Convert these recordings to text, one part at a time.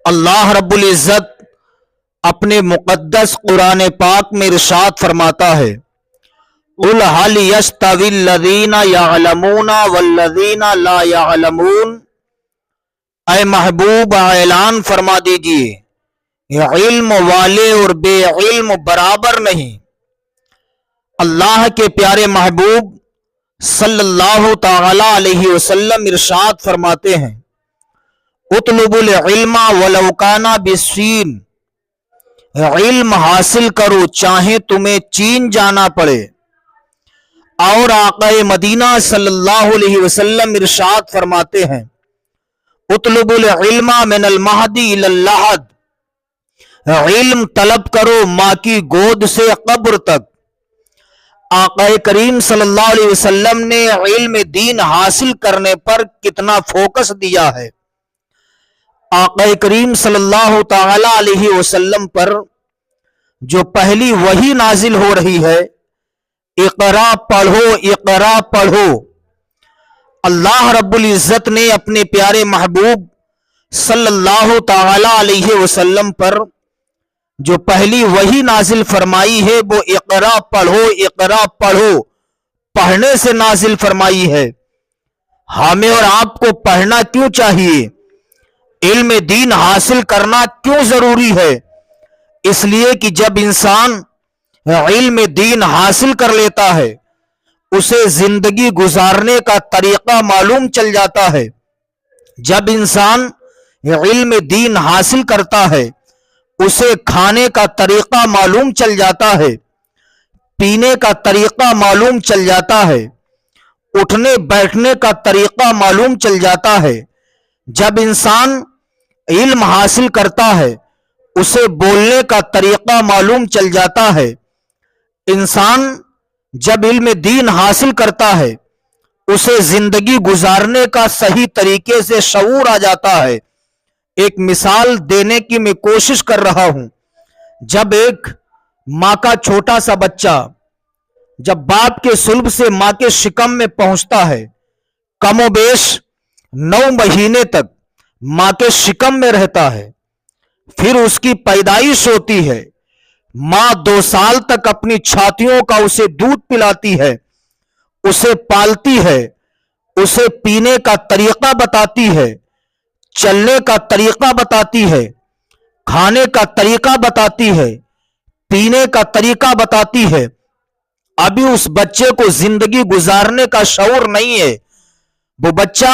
اللہ رب العزت اپنے مقدس قرآن پاک میں ارشاد فرماتا ہے، قُلْ هَلْ يَسْتَوِي الَّذِينَ يَعْلَمُونَ وَالَّذِينَ لَا يَعْلَمُونَ۔ اے محبوب اعلان فرما دیجئے، علم والے اور بے علم برابر نہیں۔ اللہ کے پیارے محبوب صلی اللہ تعالی علیہ وسلم ارشاد فرماتے ہیں، اطلبوا العلم ولو کان بالصین، علم حاصل کرو چاہے تمہیں چین جانا پڑے۔ اور آقا مدینہ صلی اللہ علیہ وسلم ارشاد فرماتے ہیں، اطلبوا العلم من المہدی الی اللحد، علم طلب کرو ماں کی گود سے قبر تک۔ آقا کریم صلی اللہ علیہ وسلم نے علم دین حاصل کرنے پر کتنا فوکس دیا ہے۔ آقا کریم صلی اللہ تعالی علیہ وسلم پر جو پہلی وحی نازل ہو رہی ہے، اقرا پڑھو اقرا پڑھو، اللہ رب العزت نے اپنے پیارے محبوب صلی اللہ تعالی علیہ وسلم پر جو پہلی وحی نازل فرمائی ہے وہ اقرا پڑھو اقرا پڑھو پڑھنے سے نازل فرمائی ہے۔ ہمیں اور آپ کو پڑھنا کیوں چاہیے؟ علم دین حاصل کرنا کیوں ضروری ہے؟ اس لیے کہ جب انسان علم دین حاصل کر لیتا ہے، اسے زندگی گزارنے کا طریقہ معلوم چل جاتا ہے۔ جب انسان علم دین حاصل کرتا ہے، اسے کھانے کا طریقہ معلوم چل جاتا ہے، پینے کا طریقہ معلوم چل جاتا ہے، اٹھنے بیٹھنے کا طریقہ معلوم چل جاتا ہے۔ جب انسان علم حاصل کرتا ہے، اسے بولنے کا طریقہ معلوم چل جاتا ہے۔ انسان جب علم دین حاصل کرتا ہے، اسے زندگی گزارنے کا صحیح طریقے سے شعور آ جاتا ہے۔ ایک مثال دینے کی میں کوشش کر رہا ہوں۔ جب ایک ماں کا چھوٹا سا بچہ جب باپ کے صلب سے ماں کے شکم میں پہنچتا ہے، کم و بیش 9 مہینے تک ماں کے شکم میں رہتا ہے، پھر اس کی پیدائش ہوتی ہے۔ ماں 2 سال تک اپنی چھاتیوں کا اسے دودھ پلاتی ہے، اسے پالتی ہے، اسے پینے کا طریقہ بتاتی ہے، چلنے کا طریقہ بتاتی ہے، کھانے کا طریقہ بتاتی ہے، پینے کا طریقہ بتاتی ہے۔ ابھی اس بچے کو زندگی گزارنے کا شعور نہیں ہے۔ وہ بچہ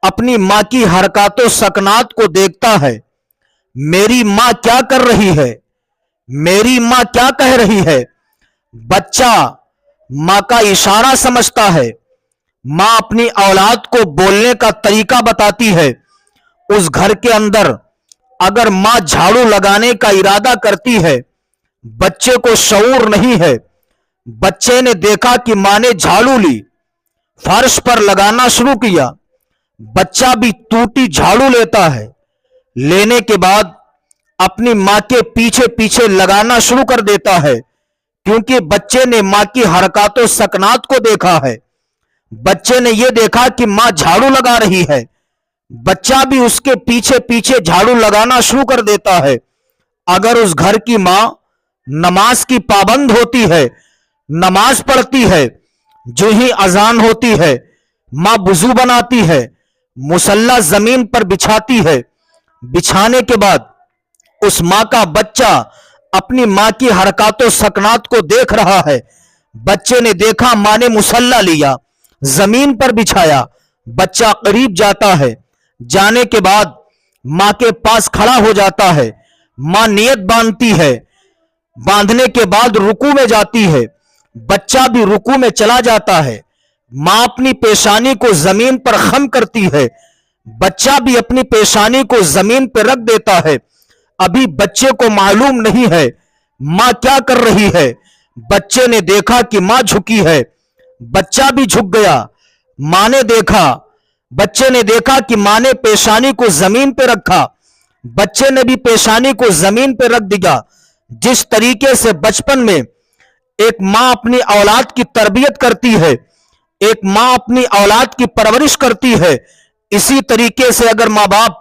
اپنی ماں کی حرکات و سکنات کو دیکھتا ہے، میری ماں کیا کر رہی ہے، میری ماں کیا کہہ رہی ہے۔ بچہ ماں کا اشارہ سمجھتا ہے، ماں اپنی اولاد کو بولنے کا طریقہ بتاتی ہے۔ اس گھر کے اندر اگر ماں جھاڑو لگانے کا ارادہ کرتی ہے، بچے کو شعور نہیں ہے۔ بچے نے دیکھا کہ ماں نے جھاڑو لی، فرش پر لگانا شروع کیا، بچہ بھی ٹوٹی جھاڑو لیتا ہے، لینے کے بعد اپنی ماں کے پیچھے پیچھے لگانا شروع کر دیتا ہے، کیونکہ بچے نے ماں کی حرکات و سکنات کو دیکھا ہے۔ بچے نے یہ دیکھا کہ ماں جھاڑو لگا رہی ہے، بچہ بھی اس کے پیچھے پیچھے جھاڑو لگانا شروع کر دیتا ہے۔ اگر اس گھر کی ماں نماز کی پابند ہوتی ہے، نماز پڑھتی ہے، جو ہی اذان ہوتی ہے ماں وضو بناتی ہے، مصلی زمین پر بچھاتی ہے، بچھانے کے بعد اس ماں کا بچہ اپنی ماں کی حرکات و سکنات کو دیکھ رہا ہے۔ بچے نے دیکھا ماں نے مصلی لیا، زمین پر بچھایا، بچہ قریب جاتا ہے، جانے کے بعد ماں کے پاس کھڑا ہو جاتا ہے، ماں نیت باندھتی ہے، باندھنے کے بعد رکوع میں جاتی ہے، بچہ بھی رکوع میں چلا جاتا ہے، ماں اپنی پیشانی کو زمین پر خم کرتی ہے، بچہ بھی اپنی پیشانی کو زمین پر رکھ دیتا ہے۔ ابھی بچے کو معلوم نہیں ہے ماں کیا کر رہی ہے۔ بچے نے دیکھا کہ ماں جھکی ہے، بچہ بھی جھک گیا۔ ماں نے دیکھا، بچے نے دیکھا کہ ماں نے پیشانی کو زمین پہ رکھا، بچے نے بھی پیشانی کو زمین پہ رکھ دیا۔ جس طریقے سے بچپن میں ایک ماں اپنی اولاد کی تربیت کرتی ہے، ایک ماں اپنی اولاد کی پرورش کرتی ہے، اسی طریقے سے اگر ماں باپ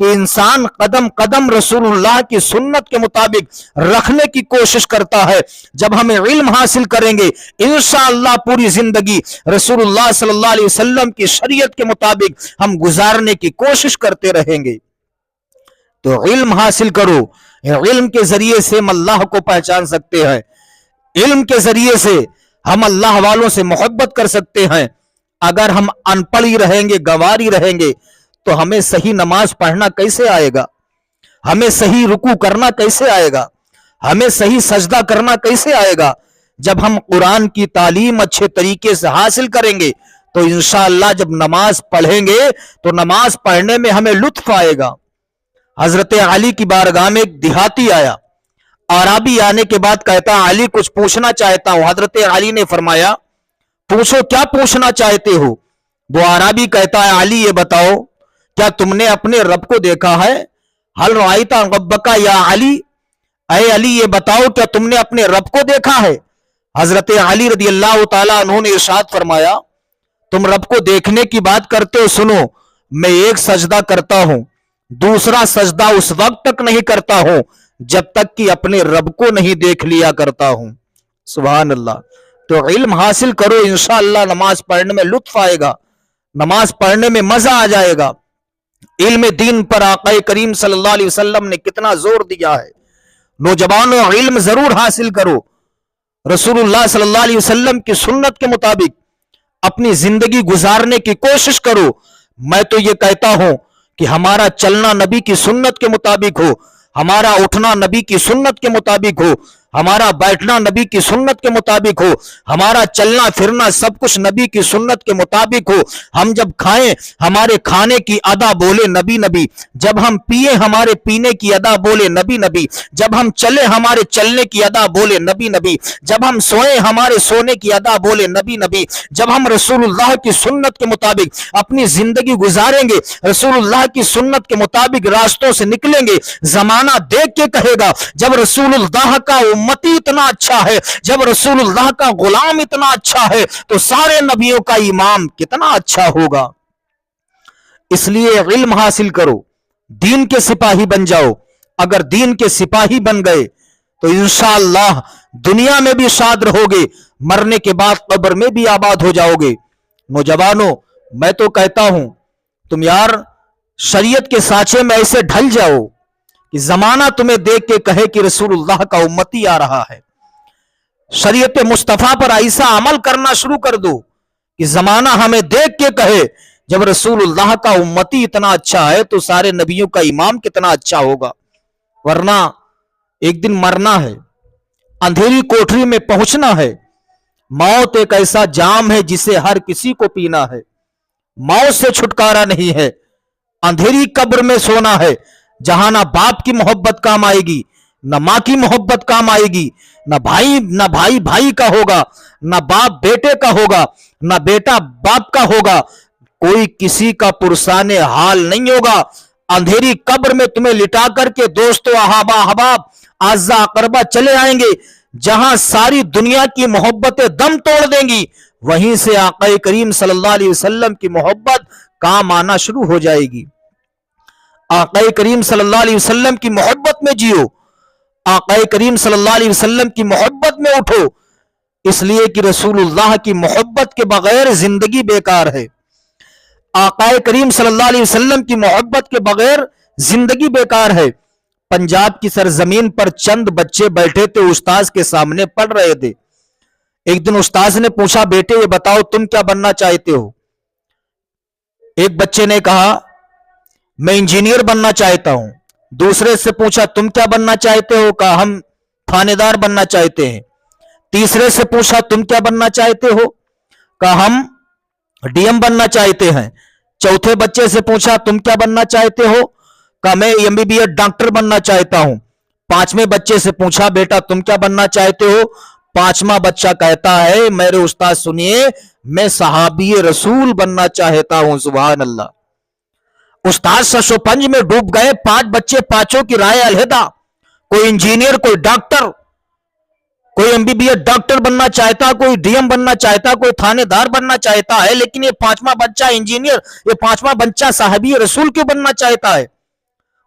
کہ انسان قدم قدم رسول اللہ کی سنت کے مطابق رکھنے کی کوشش کرتا ہے. جب ہم علم حاصل کریں گے انشاءاللہ پوری زندگی رسول اللہ صلی اللہ علیہ وسلم کی شریعت کے مطابق ہم گزارنے کی کوشش کرتے رہیں گے. تو علم حاصل کرو. علم کے ذریعے سے ہم اللہ کو پہچان سکتے ہیں. علم کے ذریعے سے ہم اللہ والوں سے محبت کر سکتے ہیں. اگر ہم ان پڑھ ہی رہیں گے, گواری رہیں گے, تو ہمیں صحیح نماز پڑھنا کیسے آئے گا؟ ہمیں صحیح رکوع کرنا کیسے آئے گا؟ ہمیں صحیح سجدہ کرنا کیسے آئے گا؟ جب ہم قرآن کی تعلیم اچھے طریقے سے حاصل کریں گے تو انشاءاللہ جب نماز پڑھیں گے تو نماز پڑھنے میں ہمیں لطف آئے گا. حضرت علی کی بارگاہ میں ایک دیہاتی آیا. عربی آنے کے بعد کہتا علی کچھ پوچھنا چاہتا ہوں. حضرت علی نے فرمایا پوچھو, کیا پوچھنا چاہتے ہو؟ وہ عربی کہتا ہے علی یہ بتاؤ کیا تم نے اپنے رب کو دیکھا ہے؟ حل رأیت ربک یا علی, اے علی یہ بتاؤ کیا تم نے اپنے رب کو دیکھا ہے؟ حضرت علی رضی اللہ تعالیٰ عنہ نے ارشاد فرمایا تم رب کو دیکھنے کی بات کرتے ہو, سنو میں ایک سجدہ کرتا ہوں, دوسرا سجدہ اس وقت تک نہیں کرتا ہوں جب تک کہ اپنے رب کو نہیں دیکھ لیا کرتا ہوں. سبحان اللہ. تو علم حاصل کرو, انشاءاللہ نماز پڑھنے میں لطف آئے گا, نماز پڑھنے میں مزہ آ جائے گا. علم دین پر آقا کریم صلی اللہ علیہ وسلم نے کتنا زور دیا ہے. نوجوانوں علم ضرور حاصل کرو, رسول اللہ صلی اللہ علیہ وسلم کی سنت کے مطابق اپنی زندگی گزارنے کی کوشش کرو. میں تو یہ کہتا ہوں کہ ہمارا چلنا نبی کی سنت کے مطابق ہو, ہمارا اٹھنا نبی کی سنت کے مطابق ہو, ہمارا بیٹھنا نبی کی سنت کے مطابق ہو, ہمارا چلنا پھرنا سب کچھ نبی کی سنت کے مطابق ہو. ہم جب کھائیں ہمارے کھانے کی ادا بولے نبی نبی, جب ہم پیئیں ہمارے پینے کی ادا بولے نبی نبی, جب ہم چلیں ہمارے چلنے کی ادا بولے نبی نبی, جب ہم سوئیں ہمارے سونے کی ادا بولے نبی نبی. جب ہم رسول اللہ کی سنت کے مطابق اپنی زندگی گزاریں گے, رسول اللہ کی سنت کے مطابق راستوں سے نکلیں گے, زمانہ دیکھ کے کہے گا جب رسول اللہ کا امتی اتنا اچھا ہے, جب رسول اللہ کا غلام اتنا اچھا ہے تو سارے نبیوں کا امام کتنا اچھا ہوگا. اس لیے علم حاصل کرو, دین کے سپاہی بن جاؤ. اگر دین کے سپاہی بن گئے تو انشاءاللہ دنیا میں بھی شاد رہو گے, مرنے کے بعد قبر میں بھی آباد ہو جاؤ گے. نوجوانوں میں تو کہتا ہوں تم یار شریعت کے سانچے میں ایسے ڈھل جاؤ کہ زمانہ تمہیں دیکھ کے کہے کہ رسول اللہ کا امتی آ رہا ہے. شریعت مصطفیٰ پر ایسا عمل کرنا شروع کر دو کہ زمانہ ہمیں دیکھ کے کہے جب رسول اللہ کا امتی اتنا اچھا ہے تو سارے نبیوں کا امام کتنا اچھا ہوگا. ورنہ ایک دن مرنا ہے, اندھیری کوٹری میں پہنچنا ہے. موت ایک ایسا جام ہے جسے ہر کسی کو پینا ہے. موت سے چھٹکارا نہیں ہے. اندھیری قبر میں سونا ہے جہاں نہ باپ کی محبت کام آئے گی, نہ ماں کی محبت کام آئے گی, نہ بھائی بھائی کا ہوگا, نہ باپ بیٹے کا ہوگا, نہ بیٹا باپ کا ہوگا. کوئی کسی کا پرسان حال نہیں ہوگا. اندھیری قبر میں تمہیں لٹا کر کے دوستو احباب اعزا اقربا چلے آئیں گے جہاں ساری دنیا کی محبتیں دم توڑ دیں گی. وہیں سے آقا کریم صلی اللہ علیہ وسلم کی محبت کام آنا شروع ہو جائے گی. آقا کریم صلی اللہ علیہ وسلم کی محبت میں جیو, آقا کریم صلی اللہ علیہ وسلم کی محبت میں اٹھو. اس لیے کہ رسول اللہ کی محبت کے بغیر زندگی بیکار ہے. آقا کریم صلی اللہ علیہ وسلم کی محبت کے بغیر زندگی بیکار ہے. پنجاب کی سرزمین پر چند بچے بیٹھے تھے, استاذ کے سامنے پڑھ رہے تھے. ایک دن استاذ نے پوچھا بیٹے یہ بتاؤ تم کیا بننا چاہتے ہو؟ ایک بچے نے کہا میں انجینئر بننا چاہتا ہوں. دوسرے سے پوچھا تم کیا بننا چاہتے ہو؟ کہا ہم تھانے دار بننا چاہتے ہیں. تیسرے سے پوچھا تم کیا بننا چاہتے ہو؟ کہا ہم ڈی ایم بننا چاہتے ہیں. چوتھے بچے سے پوچھا تم کیا بننا چاہتے ہو؟ کہا میں MBBS ڈاکٹر بننا چاہتا ہوں. پانچویں بچے سے پوچھا بیٹا تم کیا بننا چاہتے ہو؟ پانچواں بچہ کہتا ہے میرے استاد سنیے میں صحابی رسول بننا چاہتا ہوں. سبحان اللہ. استاد سشو پنج میں ڈوب گئے. پانچ بچے, پانچوں کی رائے علیحدہ. کوئی انجینئر, کوئی ڈاکٹر, کوئی MBBS ڈاکٹر بننا چاہتا, کوئی DM بننا چاہتا, کوئی تھانے دار بننا چاہتا ہے. لیکن یہ پانچواں بچہ انجینئر, یہ پانچواں بچہ صحابی رسول کیوں بننا چاہتا ہے؟